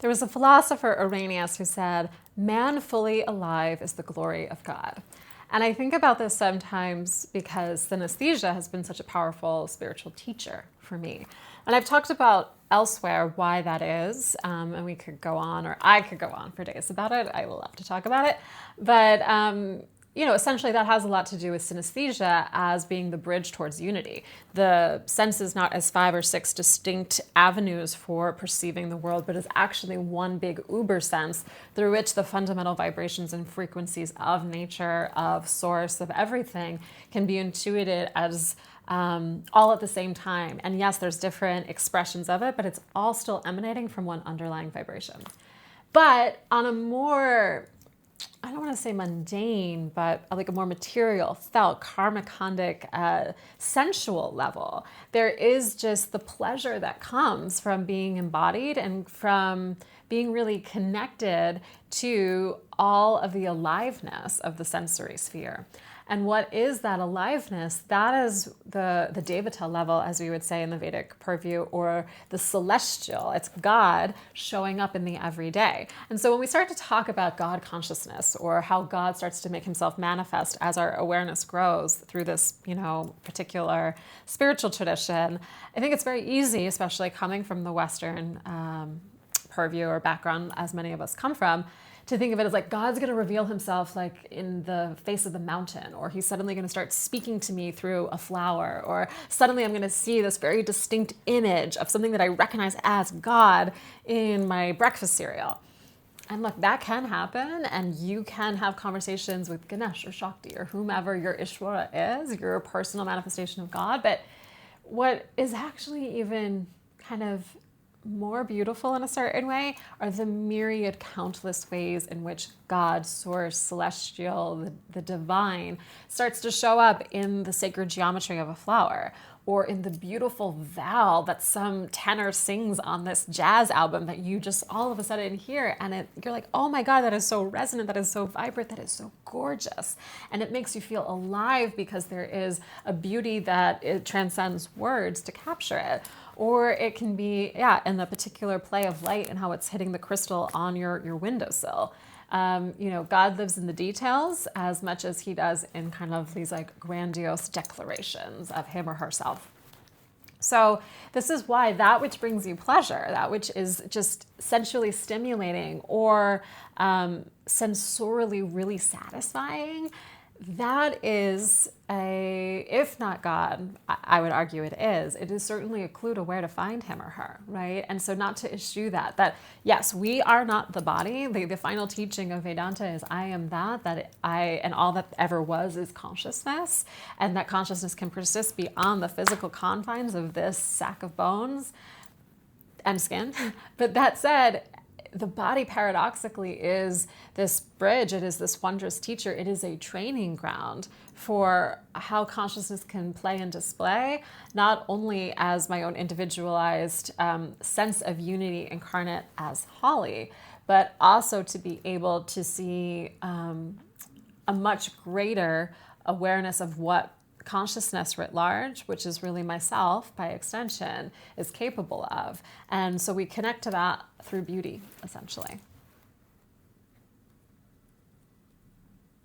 There was a philosopher, Arrhenius, who said, "Man fully alive is the glory of God." And I think about this sometimes because synesthesia has been such a powerful spiritual teacher for me. And I've talked about elsewhere why that is, and we could go on, or I could go on for days about it. I will love to talk about it. But essentially that has a lot to do with synesthesia as being the bridge towards unity. The sense is not as 5 or 6 distinct avenues for perceiving the world, but is actually one big uber sense through which the fundamental vibrations and frequencies of nature, of source, of everything can be intuited as all at the same time. And yes, there's different expressions of it, but it's all still emanating from one underlying vibration. But on a more, I don't want to say mundane, but like a more material, felt, karmic-kondic, sensual level, there is just the pleasure that comes from being embodied and from being really connected to all of the aliveness of the sensory sphere. And what is that aliveness? That is the Devata level, as we would say in the Vedic purview, or the celestial. It's God showing up in the everyday. And so when we start to talk about God consciousness, or how God starts to make himself manifest as our awareness grows through this, particular spiritual tradition, I think it's very easy, especially coming from the Western purview or background, as many of us come from, to think of it as like God's going to reveal himself like in the face of the mountain, or he's suddenly going to start speaking to me through a flower, or suddenly I'm going to see this very distinct image of something that I recognize as God in my breakfast cereal. And look, that can happen, and you can have conversations with Ganesh or Shakti or whomever your Ishvara is, your personal manifestation of God. But what is actually even kind of more beautiful in a certain way are the myriad, countless ways in which God, source, celestial, the divine starts to show up in the sacred geometry of a flower, or in the beautiful vowel that some tenor sings on this jazz album that you just all of a sudden hear, and you're like, oh my God, that is so resonant, that is so vibrant, that is so gorgeous. And it makes you feel alive because there is a beauty that it transcends words to capture it. Or it can be, in the particular play of light and how it's hitting the crystal on your windowsill. God lives in the details as much as he does in kind of these like grandiose declarations of him or herself. So this is why that which brings you pleasure, that which is just sensually stimulating or sensorially really satisfying, that is if not God, I would argue it is certainly a clue to where to find him or her, right? And so not to eschew that yes, we are not the body. The final teaching of Vedanta is I am that I, and all that ever was is consciousness, and that consciousness can persist beyond the physical confines of this sack of bones and skin. But that said, the body paradoxically is this bridge. It is this wondrous teacher. It is a training ground for how consciousness can play and display, not only as my own individualized sense of unity incarnate as Holly, but also to be able to see a much greater awareness of what consciousness writ large, which is really myself by extension, is capable of. And so we connect to that through beauty, essentially.